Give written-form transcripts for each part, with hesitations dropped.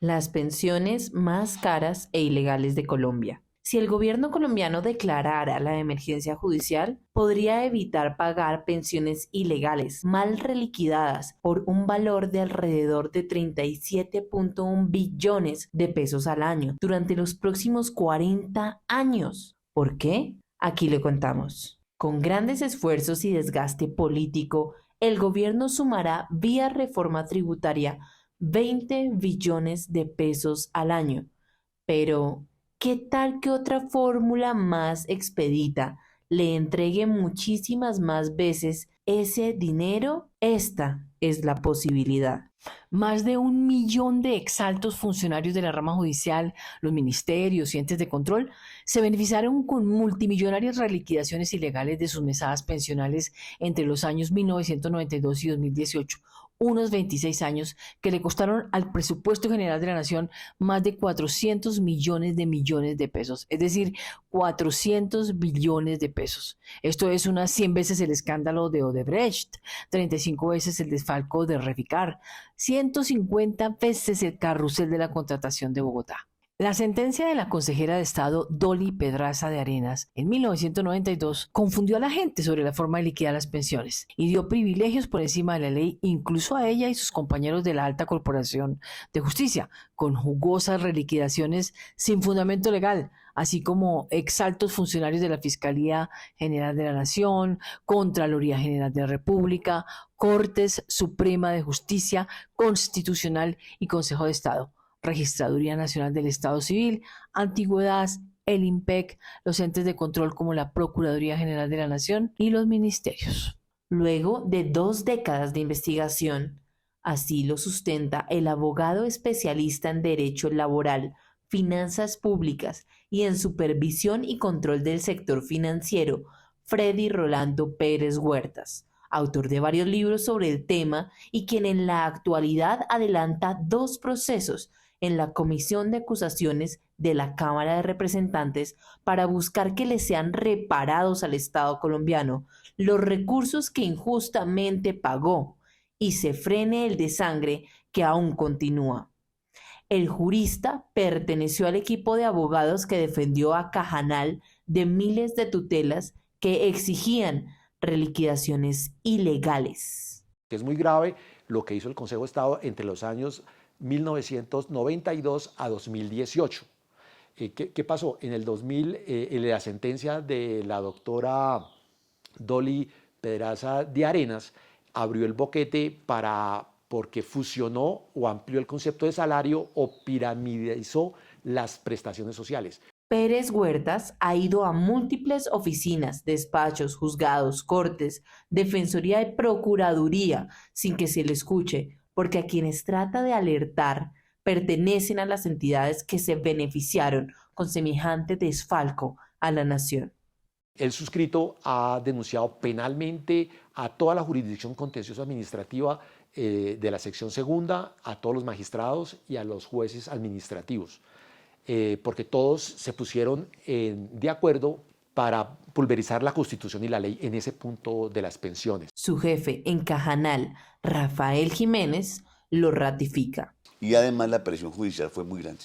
Las pensiones más caras e ilegales de Colombia. Si el gobierno colombiano declarara la emergencia judicial, podría evitar pagar pensiones ilegales mal reliquidadas por un valor de alrededor de 37.1 billones de pesos al año durante los próximos 40 años. ¿Por qué? Aquí le contamos. Con grandes esfuerzos y desgaste político, el gobierno sumará vía reforma tributaria 20 billones de pesos al año. Pero, ¿qué tal que otra fórmula más expedita le entregue muchísimas más veces ese dinero? Esta es la posibilidad. Más de 1 millón de exaltos funcionarios de la rama judicial, los ministerios y entes de control se beneficiaron con multimillonarias reliquidaciones ilegales de sus mesadas pensionales entre los años 1992 y 2018, unos 26 años que le costaron al presupuesto general de la nación más de 400 millones de pesos, es decir, 400 billones de pesos. Esto es unas 100 veces el escándalo de Odebrecht, 35 veces el desfalco de Reficar, 150 veces el carrusel de la contratación de Bogotá. La sentencia de la consejera de Estado Dolly Pedraza de Arenas en 1992 confundió a la gente sobre la forma de liquidar las pensiones y dio privilegios por encima de la ley incluso a ella y sus compañeros de la alta corporación de justicia, con jugosas reliquidaciones sin fundamento legal, así como exaltos funcionarios de la Fiscalía General de la Nación, Contraloría General de la República, Cortes Suprema de Justicia, Constitucional y Consejo de Estado, Registraduría Nacional del Estado Civil, Antigüedades, el IMPEC, los entes de control como la Procuraduría General de la Nación y los ministerios. Luego de 2 décadas de investigación, así lo sustenta el abogado especialista en Derecho Laboral, Finanzas Públicas y en Supervisión y Control del Sector Financiero, Freddy Rolando Pérez Huertas, autor de varios libros sobre el tema y quien en la actualidad adelanta 2 procesos en la Comisión de Acusaciones de la Cámara de Representantes para buscar que le sean reparados al Estado colombiano los recursos que injustamente pagó y se frene el desangre que aún continúa. El jurista perteneció al equipo de abogados que defendió a Cajanal de miles de tutelas que exigían reliquidaciones ilegales. Es muy grave lo que hizo el Consejo de Estado entre los años 1992 a 2018. ¿Qué pasó? En el 2000, en la sentencia de la doctora Dolly Pedraza de Arenas, abrió el boquete porque fusionó o amplió el concepto de salario o piramidizó las prestaciones sociales. Pérez Huertas ha ido a múltiples oficinas, despachos, juzgados, cortes, defensoría y procuraduría sin que se le escuche, porque a quienes trata de alertar pertenecen a las entidades que se beneficiaron con semejante desfalco a la nación. El suscrito ha denunciado penalmente a toda la jurisdicción contencioso administrativa de la sección segunda, a todos los magistrados y a los jueces administrativos, porque todos se pusieron de acuerdo para pulverizar la Constitución y la ley en ese punto de las pensiones. Su jefe en Cajanal, Rafael Jiménez, lo ratifica. Y además la presión judicial fue muy grande.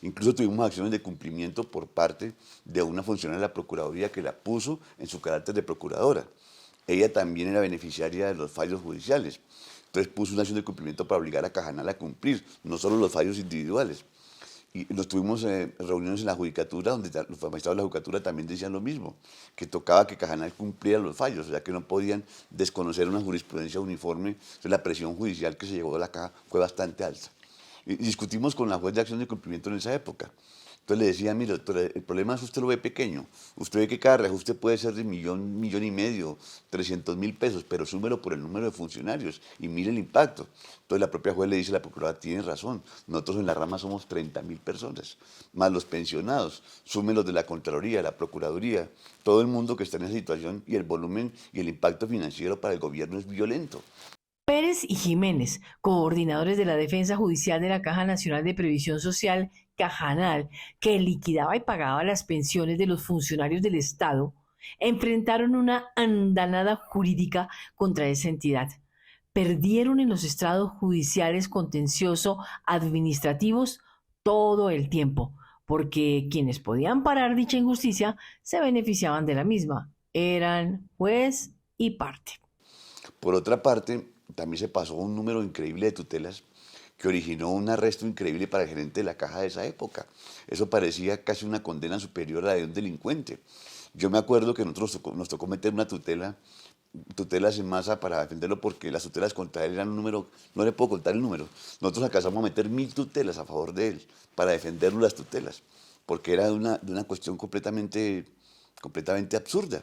Incluso tuvimos acciones de cumplimiento por parte de una funcionaria de la Procuraduría que la puso en su carácter de procuradora. Ella también era beneficiaria de los fallos judiciales. Entonces puso una acción de cumplimiento para obligar a Cajanal a cumplir, no solo los fallos individuales. Y nos tuvimos reuniones en la judicatura, donde los magistrados de la judicatura también decían lo mismo, que tocaba que Cajanal cumpliera los fallos, o sea que no podían desconocer una jurisprudencia uniforme. Entonces la presión judicial que se llevó a la caja fue bastante alta. Y discutimos con la juez de acción de cumplimiento en esa época. Entonces le decía, mire, doctora, el problema es que usted lo ve pequeño. Usted ve que cada reajuste puede ser de millón y medio, 300.000 pesos, pero súmelo por el número de funcionarios y mire el impacto. Entonces la propia juez le dice a la procuradora, tiene razón, nosotros en la rama somos 30.000 personas, más los pensionados, súmelos de la Contraloría, la Procuraduría, todo el mundo que está en esa situación y el volumen y el impacto financiero para el gobierno es violento. Pérez y Jiménez, coordinadores de la Defensa Judicial de la Caja Nacional de Previsión Social, Cajanal, que liquidaba y pagaba las pensiones de los funcionarios del Estado, enfrentaron una andanada jurídica contra esa entidad. perdieron en los estrados judiciales contencioso administrativos todo el tiempo, porque quienes podían parar dicha injusticia se beneficiaban de la misma, eran juez y parte. Por otra parte, también se pasó un número increíble de tutelas que originó un arresto increíble para el gerente de la caja de esa época. Eso parecía casi una condena superior a la de un delincuente. Yo me acuerdo que nos tocó meter una tutelas en masa para defenderlo porque las tutelas contra él eran un número, no le puedo contar el número. Nosotros alcanzamos a meter 1000 tutelas a favor de él para defenderlo las tutelas, porque era de una cuestión completamente absurda.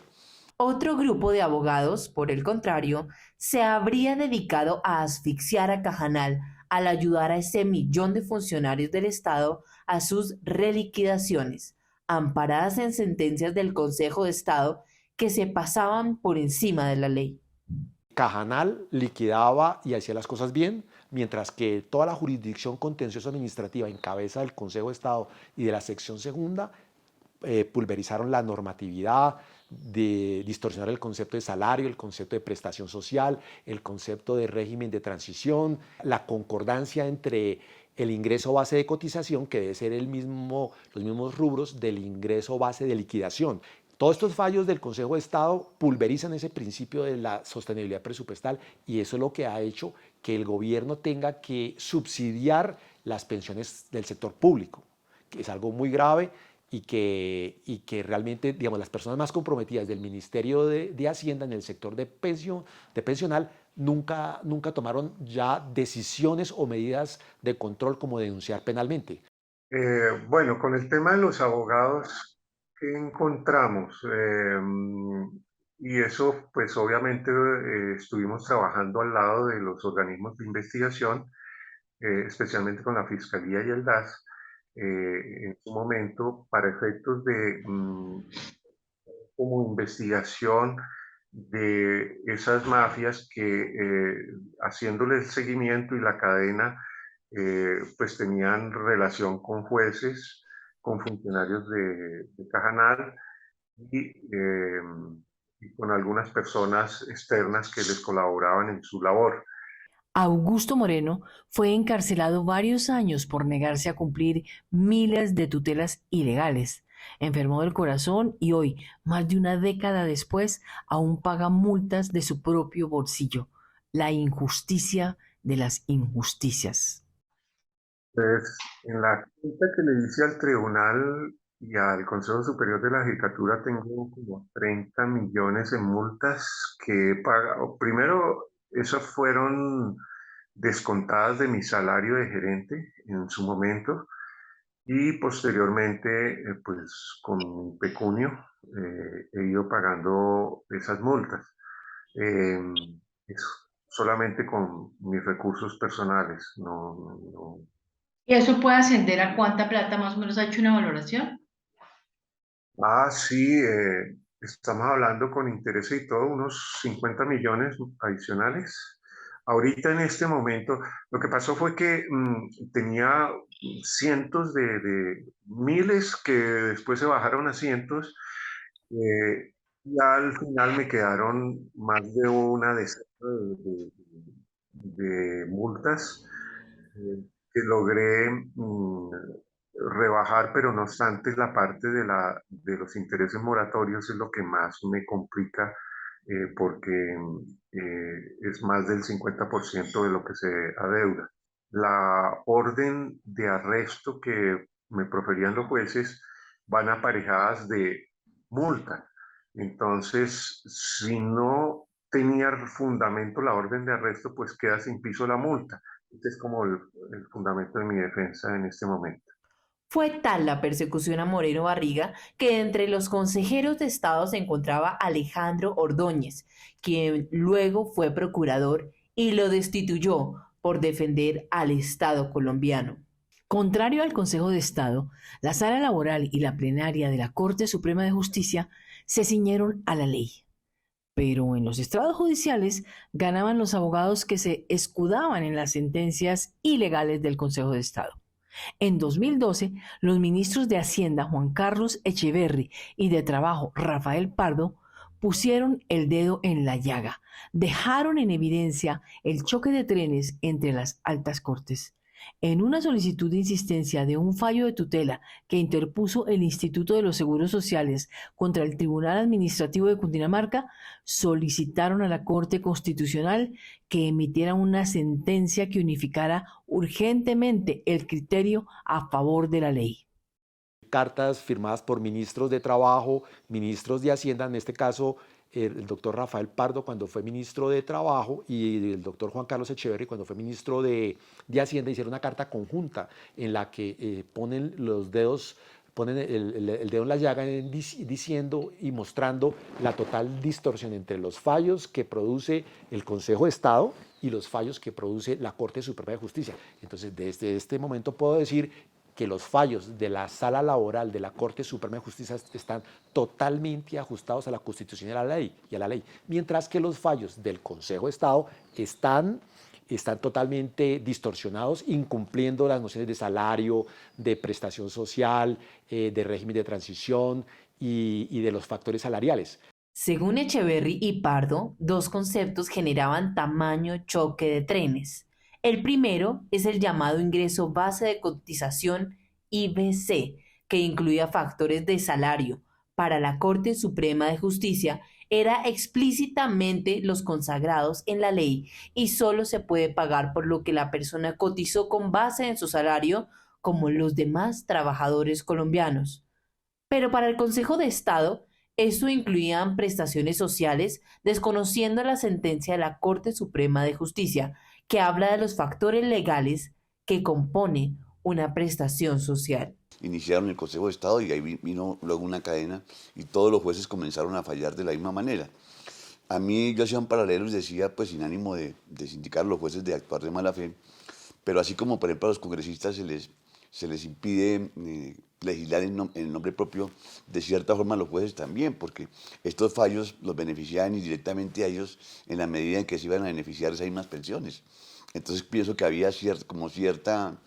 Otro grupo de abogados, por el contrario, se habría dedicado a asfixiar a Cajanal al ayudar a ese millón de funcionarios del Estado a sus reliquidaciones, amparadas en sentencias del Consejo de Estado que se pasaban por encima de la ley. Cajanal liquidaba y hacía las cosas bien, mientras que toda la jurisdicción contencioso administrativa en cabeza del Consejo de Estado y de la sección segunda pulverizaron la normatividad, de distorsionar el concepto de salario, el concepto de prestación social, el concepto de régimen de transición, la concordancia entre el ingreso base de cotización, que debe ser los mismos rubros del ingreso base de liquidación. Todos estos fallos del Consejo de Estado pulverizan ese principio de la sostenibilidad presupuestal y eso es lo que ha hecho que el gobierno tenga que subsidiar las pensiones del sector público, que es algo muy grave y que realmente, digamos, las personas más comprometidas del Ministerio de Hacienda en el sector de pensional nunca tomaron ya decisiones o medidas de control como denunciar penalmente. Bueno, con el tema de los abogados, ¿qué encontramos? Y eso, pues obviamente estuvimos trabajando al lado de los organismos de investigación, especialmente con la Fiscalía y el DAS, en su momento para efectos de como investigación de esas mafias que haciéndole el seguimiento y la cadena pues tenían relación con jueces, con funcionarios de Cajanal y con algunas personas externas que les colaboraban en su labor. Augusto Moreno fue encarcelado varios años por negarse a cumplir miles de tutelas ilegales. Enfermó del corazón y hoy, más de una década después, aún paga multas de su propio bolsillo. La injusticia de las injusticias. Pues, en la quinta que le hice al tribunal y al Consejo Superior de la Judicatura tengo como 30 millones en multas que he pagado. Primero, esas fueron descontadas de mi salario de gerente en su momento y posteriormente, pues con mi pecunio, he ido pagando esas multas. Eh, eso, solamente con mis recursos personales, no. ¿Y eso puede ascender a cuánta plata más o menos ha hecho una valoración? Sí, estamos hablando con interés y todo, unos 50 millones adicionales. Ahorita en este momento, lo que pasó fue que tenía cientos de miles que después se bajaron a cientos y al final me quedaron más de una decena de multas que logré rebajar, pero no obstante la parte de los intereses moratorios es lo que más me complica porque es más del 50% de lo que se adeuda. La orden de arresto que me proferían los jueces van aparejadas de multa. Entonces, si no tenía fundamento la orden de arresto, pues queda sin piso la multa. Este es como el fundamento de mi defensa en este momento. Fue tal la persecución a Moreno Barriga que entre los consejeros de Estado se encontraba Alejandro Ordóñez, quien luego fue procurador y lo destituyó por defender al Estado colombiano. Contrario al Consejo de Estado, la Sala Laboral y la Plenaria de la Corte Suprema de Justicia se ciñeron a la ley. Pero en los estrados judiciales ganaban los abogados que se escudaban en las sentencias ilegales del Consejo de Estado. En 2012, los ministros de Hacienda Juan Carlos Echeverry y de Trabajo Rafael Pardo pusieron el dedo en la llaga, dejaron en evidencia el choque de trenes entre las altas cortes. En una solicitud de insistencia de un fallo de tutela que interpuso el Instituto de los Seguros Sociales contra el Tribunal Administrativo de Cundinamarca, solicitaron a la Corte Constitucional que emitiera una sentencia que unificara urgentemente el criterio a favor de la ley. Cartas firmadas por ministros de Trabajo, ministros de Hacienda, en este caso el doctor Rafael Pardo cuando fue ministro de Trabajo y el doctor Juan Carlos Echeverri cuando fue ministro de Hacienda, hicieron una carta conjunta en la que ponen el dedo en la llaga diciendo y mostrando la total distorsión entre los fallos que produce el Consejo de Estado y los fallos que produce la Corte Suprema de Justicia. Entonces, desde este momento puedo decir que los fallos de la Sala Laboral de la Corte Suprema de Justicia están totalmente ajustados a la Constitución y a la ley, mientras que los fallos del Consejo de Estado están totalmente distorsionados, incumpliendo las nociones de salario, de prestación social, de régimen de transición y de los factores salariales. Según Echeverri y Pardo, dos conceptos generaban tamaño choque de trenes. El primero es el llamado ingreso base de cotización IBC, que incluía factores de salario. Para la Corte Suprema de Justicia era explícitamente los consagrados en la ley y solo se puede pagar por lo que la persona cotizó con base en su salario, como los demás trabajadores colombianos. Pero para el Consejo de Estado, esto incluía prestaciones sociales, desconociendo la sentencia de la Corte Suprema de Justicia, que habla de los factores legales que componen una prestación social. Iniciaron el Consejo de Estado y ahí vino luego una cadena y todos los jueces comenzaron a fallar de la misma manera. A mí yo hacía un paralelo y decía, pues sin ánimo de sindicar a los jueces de actuar de mala fe, pero así como por ejemplo a los congresistas se les impide legislar en nombre propio, de cierta forma los jueces también, porque estos fallos los beneficiaban indirectamente a ellos en la medida en que se iban a beneficiar de esas mismas pensiones. Entonces pienso que había cierta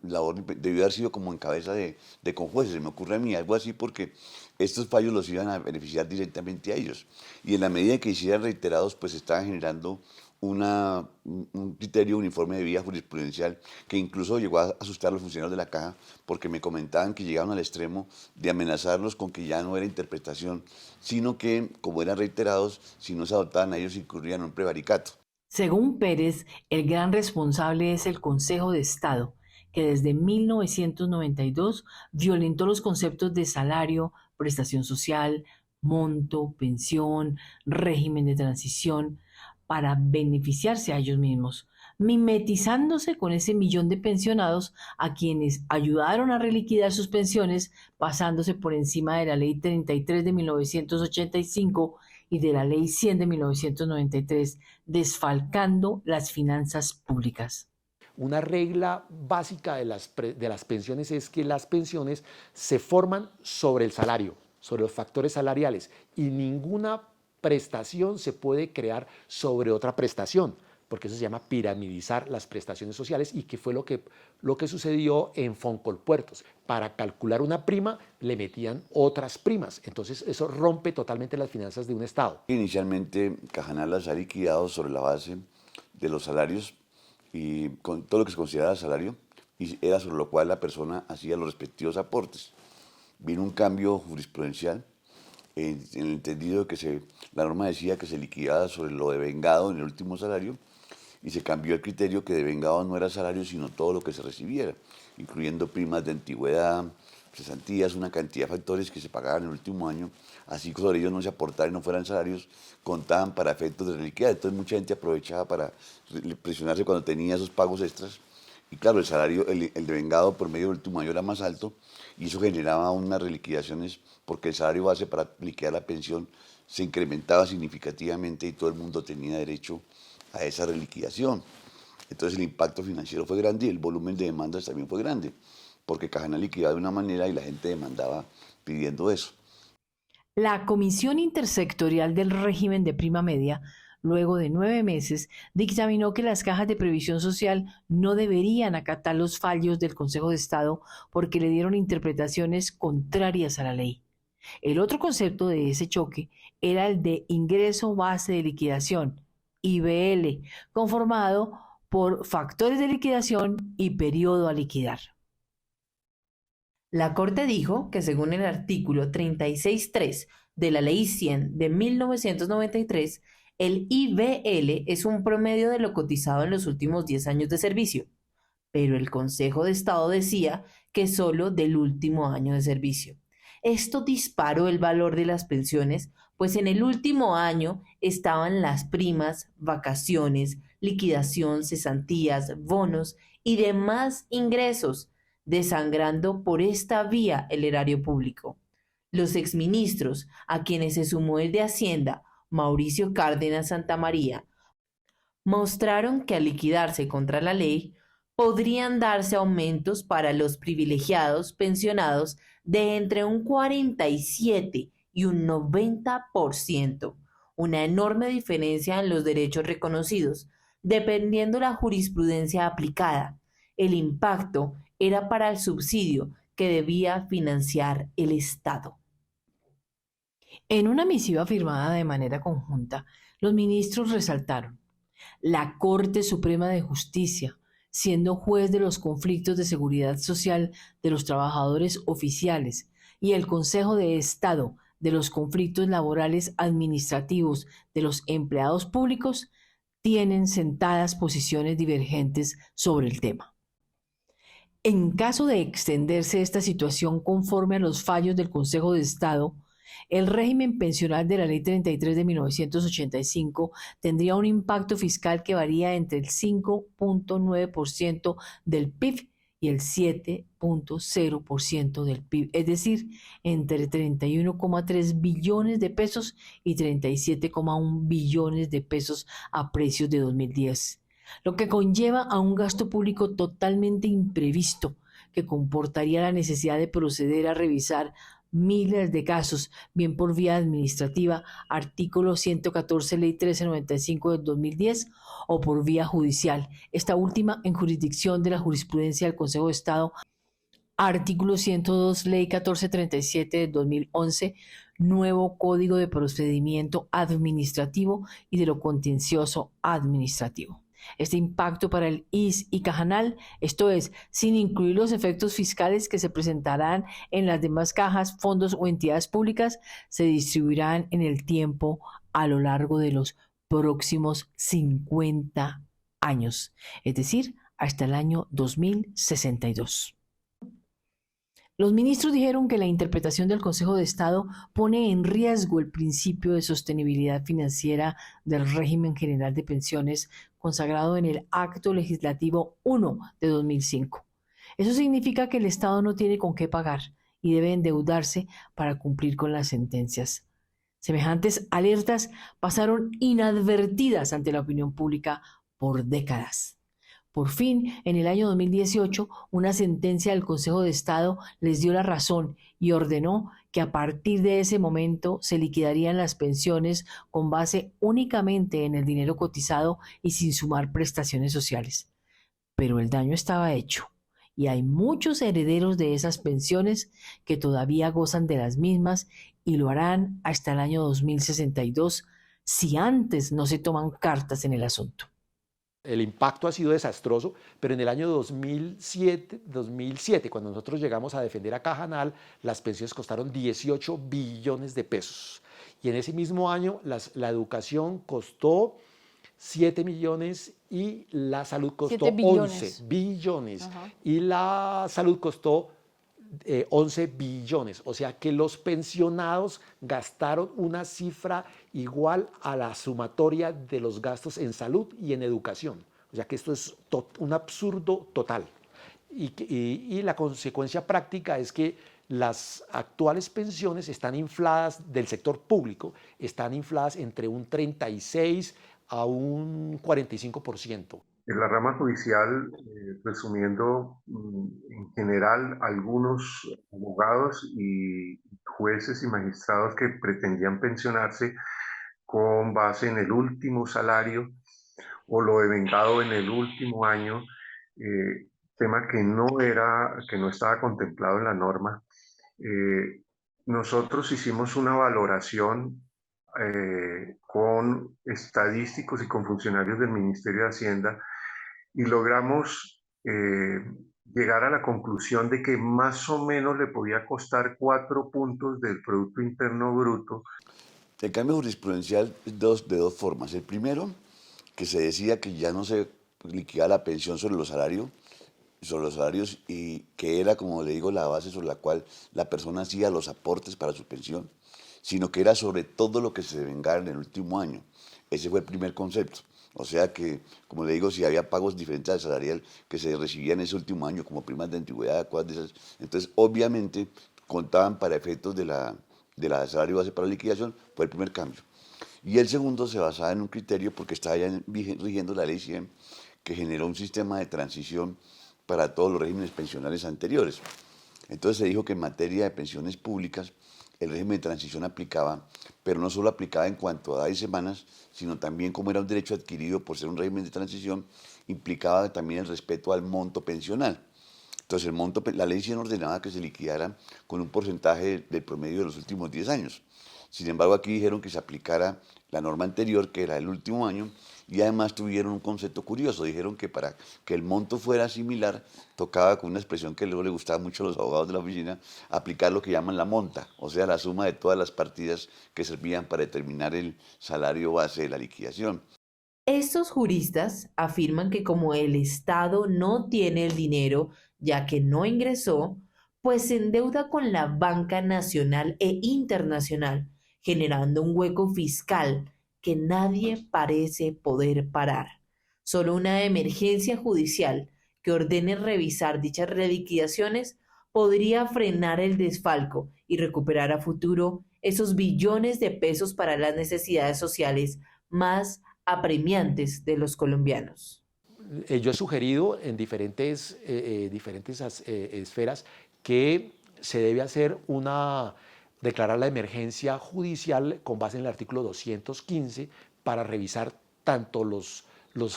labor, debió haber sido como en cabeza de conjueces, se me ocurre a mí algo así, porque estos fallos los iban a beneficiar directamente a ellos. Y en la medida en que hicieran reiterados, pues estaban generando un criterio uniforme de vía jurisprudencial que incluso llegó a asustar a los funcionarios de la Caja porque me comentaban que llegaron al extremo de amenazarlos con que ya no era interpretación, sino que, como eran reiterados, si no se adoptaban a ellos incurrían en un prevaricato. Según Pérez, el gran responsable es el Consejo de Estado, que desde 1992 violentó los conceptos de salario, prestación social, monto, pensión, régimen de transición, para beneficiarse a ellos mismos, mimetizándose con ese millón de pensionados a quienes ayudaron a reliquidar sus pensiones, pasándose por encima de la Ley 33 de 1985 y de la Ley 100 de 1993, desfalcando las finanzas públicas. Una regla básica de las pensiones es que las pensiones se forman sobre el salario, sobre los factores salariales, y ninguna prestación se puede crear sobre otra prestación, porque eso se llama piramidizar las prestaciones sociales, y que fue lo que sucedió en Foncolpuertos. Para calcular una prima le metían otras primas, entonces eso rompe totalmente las finanzas de un Estado. Inicialmente Cajanal las ha liquidado sobre la base de los salarios y con todo lo que se consideraba salario, y era sobre lo cual la persona hacía los respectivos aportes. Vino un cambio jurisprudencial en el entendido de que la norma decía que se liquidaba sobre lo devengado en el último salario, y se cambió el criterio que devengado no era salario sino todo lo que se recibiera, incluyendo primas de antigüedad, cesantías, una cantidad de factores que se pagaban en el último año, así que sobre ellos no se aportaran y no fueran salarios, contaban para efectos de reliquidar. Entonces mucha gente aprovechaba para presionarse cuando tenía esos pagos extras, y claro, el salario, el devengado por medio del último año era más alto, y eso generaba unas reliquidaciones porque el salario base para liquidar la pensión se incrementaba significativamente y todo el mundo tenía derecho a esa reliquidación. Entonces el impacto financiero fue grande y el volumen de demandas también fue grande, porque Cajanal liquidaba de una manera y la gente demandaba pidiendo eso. La Comisión Intersectorial del Régimen de Prima Media, luego de 9 meses, dictaminó que las cajas de previsión social no deberían acatar los fallos del Consejo de Estado porque le dieron interpretaciones contrarias a la ley. El otro concepto de ese choque era el de ingreso base de liquidación, IBL, conformado por factores de liquidación y periodo a liquidar. La Corte dijo que según el artículo 36.3 de la Ley 100 de 1993, el IBL es un promedio de lo cotizado en los últimos 10 años de servicio, pero el Consejo de Estado decía que solo del último año de servicio. Esto disparó el valor de las pensiones, pues en el último año estaban las primas, vacaciones, liquidación, cesantías, bonos y demás ingresos, desangrando por esta vía el erario público. Los exministros, a quienes se sumó el de Hacienda, Mauricio Cárdenas Santamaría, mostraron que al liquidarse contra la ley, podrían darse aumentos para los privilegiados pensionados de entre un 47 y un 90%, una enorme diferencia en los derechos reconocidos, dependiendo la jurisprudencia aplicada. El impacto era para el subsidio que debía financiar el Estado. En una misiva firmada de manera conjunta, los ministros resaltaron: la Corte Suprema de Justicia, siendo juez de los conflictos de seguridad social de los trabajadores oficiales, y el Consejo de Estado de los conflictos laborales administrativos de los empleados públicos, tienen sentadas posiciones divergentes sobre el tema. En caso de extenderse esta situación conforme a los fallos del Consejo de Estado, el régimen pensional de la Ley 33 de 1985 tendría un impacto fiscal que varía entre el 5.9% del PIB y el 7.0% del PIB, es decir, entre 31,3 billones de pesos y 37,1 billones de pesos a precios de 2010, lo que conlleva a un gasto público totalmente imprevisto que comportaría la necesidad de proceder a revisar miles de casos, bien por vía administrativa, artículo 114, ley 1395 del 2010, o por vía judicial, esta última en jurisdicción de la jurisprudencia del Consejo de Estado, artículo 102, ley 1437 del 2011, nuevo Código de Procedimiento Administrativo y de lo Contencioso Administrativo. Este impacto para el IS y Cajanal, esto es, sin incluir los efectos fiscales que se presentarán en las demás cajas, fondos o entidades públicas, se distribuirán en el tiempo a lo largo de los próximos 50 años, es decir, hasta el año 2062. Los ministros dijeron que la interpretación del Consejo de Estado pone en riesgo el principio de sostenibilidad financiera del régimen general de pensiones consagrado en el Acto Legislativo 1 de 2005. Eso significa que el Estado no tiene con qué pagar y debe endeudarse para cumplir con las sentencias. Semejantes alertas pasaron inadvertidas ante la opinión pública por décadas. Por fin, en el año 2018, una sentencia del Consejo de Estado les dio la razón y ordenó que a partir de ese momento se liquidarían las pensiones con base únicamente en el dinero cotizado y sin sumar prestaciones sociales. Pero el daño estaba hecho y hay muchos herederos de esas pensiones que todavía gozan de las mismas y lo harán hasta el año 2062 si antes no se toman cartas en el asunto. El impacto ha sido desastroso, pero en el año 2007, cuando nosotros llegamos a defender a Cajanal, las pensiones costaron 18 billones de pesos. Y en ese mismo año la educación costó 7 millones y la salud costó 11 billones. Y la salud costó 11 billones, o sea que los pensionados gastaron una cifra igual a la sumatoria de los gastos en salud y en educación, o sea que esto es un absurdo total y la consecuencia práctica es que las actuales pensiones están infladas del sector público, están infladas entre un 36 a un 45%. En la rama judicial, resumiendo, en general, algunos abogados y jueces y magistrados que pretendían pensionarse con base en el último salario o lo devengado en el último año, tema que no estaba contemplado en la norma, nosotros hicimos una valoración con estadísticos y con funcionarios del Ministerio de Hacienda y logramos llegar a la conclusión de que más o menos le podía costar 4 puntos del Producto Interno Bruto. El cambio jurisprudencial es de dos formas. El primero, que se decía que ya no se liquidaba la pensión sobre los salarios y que era, como le digo, la base sobre la cual la persona hacía los aportes para su pensión, sino que era sobre todo lo que se devengara en el último año. Ese fue el primer concepto. O sea que, como le digo, si había pagos diferentes al salarial que se recibían en ese último año, como primas de antigüedad, cosas de esas, entonces obviamente contaban para efectos de la salario base para liquidación, fue el primer cambio. Y el segundo se basaba en un criterio porque estaba ya rigiendo la ley 100, que generó un sistema de transición para todos los regímenes pensionales anteriores. Entonces se dijo que en materia de pensiones públicas el régimen de transición aplicaba, pero no solo aplicaba en cuanto a edad y semanas, sino también como era un derecho adquirido por ser un régimen de transición, implicaba también el respeto al monto pensional. Entonces la ley 100 ordenaba que se liquidara con un porcentaje del promedio de los últimos 10 años. Sin embargo, aquí dijeron que se aplicara la norma anterior, que era el último año, y además tuvieron un concepto curioso. Dijeron que para que el monto fuera similar, tocaba, con una expresión que luego le gustaba mucho a los abogados de la oficina, aplicar lo que llaman la monta, o sea, la suma de todas las partidas que servían para determinar el salario base de la liquidación. Estos juristas afirman que como el Estado no tiene el dinero, ya que no ingresó, pues se endeuda con la banca nacional e internacional, generando un hueco fiscal que nadie parece poder parar. Solo una emergencia judicial que ordene revisar dichas reliquidaciones podría frenar el desfalco y recuperar a futuro esos billones de pesos para las necesidades sociales más apremiantes de los colombianos. Yo he sugerido en diferentes esferas que se debe hacer declarar la emergencia judicial con base en el artículo 215 para revisar tanto los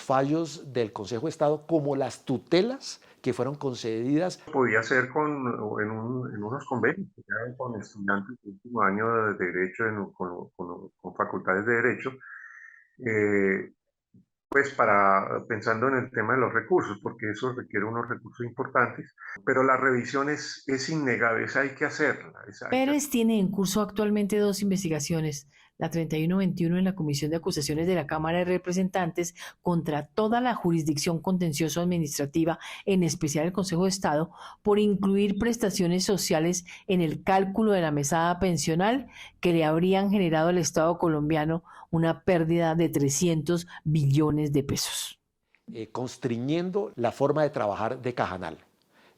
fallos del Consejo de Estado como las tutelas que fueron concedidas. Podía ser en unos convenios que se hagan con estudiantes de último año de Derecho, con facultades de Derecho, eh, pues pensando en el tema de los recursos, porque eso requiere unos recursos importantes, pero la revisión es innegable, esa hay que hacerla. Pérez tiene en curso actualmente dos investigaciones, la 3121 en la Comisión de Acusaciones de la Cámara de Representantes contra toda la jurisdicción contencioso administrativa, en especial el Consejo de Estado, por incluir prestaciones sociales en el cálculo de la mesada pensional que le habrían generado al Estado colombiano una pérdida de 300 billones de pesos. Constriñendo la forma de trabajar de Cajanal.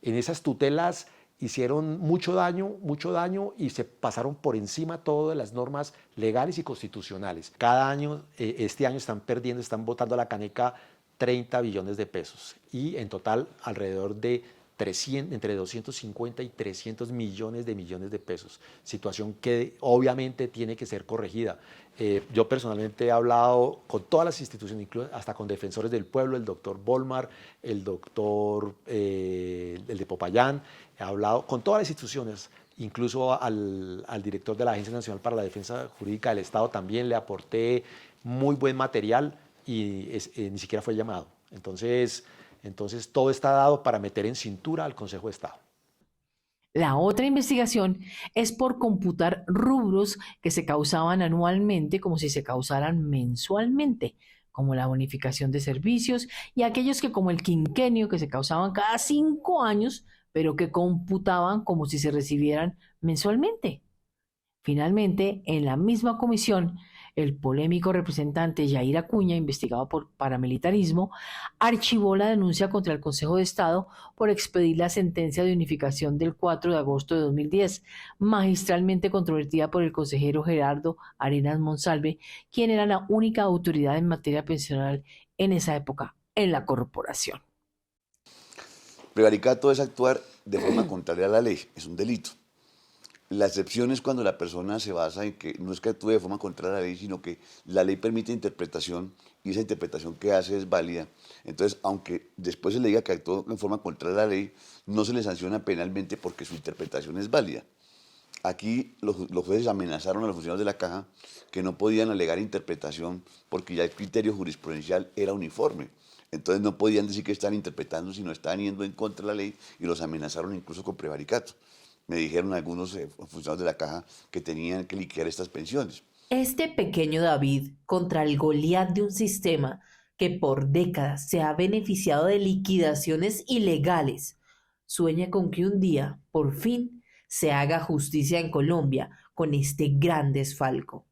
En esas tutelas hicieron mucho daño y se pasaron por encima todo de las normas legales y constitucionales. Cada año, este año están botando a la caneca 30 billones de pesos y en total alrededor de entre 250 y 300 millones de pesos, situación que obviamente tiene que ser corregida. Yo personalmente he hablado con todas las instituciones, hasta con defensores del pueblo, el doctor Bolmar, el de Popayán, he hablado con todas las instituciones, incluso al director de la Agencia Nacional para la Defensa Jurídica del Estado también le aporté muy buen material y ni siquiera fue llamado. Entonces todo está dado para meter en cintura al Consejo de Estado. La otra investigación es por computar rubros que se causaban anualmente como si se causaran mensualmente, como la bonificación de servicios y aquellos que como el quinquenio que se causaban cada 5 años, pero que computaban como si se recibieran mensualmente. Finalmente, en la misma comisión, el polémico representante Yair Acuña, investigado por paramilitarismo, archivó la denuncia contra el Consejo de Estado por expedir la sentencia de unificación del 4 de agosto de 2010, magistralmente controvertida por el consejero Gerardo Arenas Monsalve, quien era la única autoridad en materia pensional en esa época en la corporación. Prevaricato es actuar de forma contraria a la ley, es un delito. La excepción es cuando la persona se basa en que no es que actúe de forma contraria a la ley, sino que la ley permite interpretación y esa interpretación que hace es válida. Entonces, aunque después se le diga que actuó en forma contraria a la ley, no se le sanciona penalmente porque su interpretación es válida. Aquí los jueces amenazaron a los funcionarios de la caja que no podían alegar interpretación porque ya el criterio jurisprudencial era uniforme. Entonces no podían decir que están interpretando, sino estaban yendo en contra de la ley y los amenazaron incluso con prevaricato. Me dijeron algunos funcionarios de la caja que tenían que liquidar estas pensiones. Este pequeño David contra el Goliat de un sistema que por décadas se ha beneficiado de liquidaciones ilegales, sueña con que un día, por fin, se haga justicia en Colombia con este gran desfalco.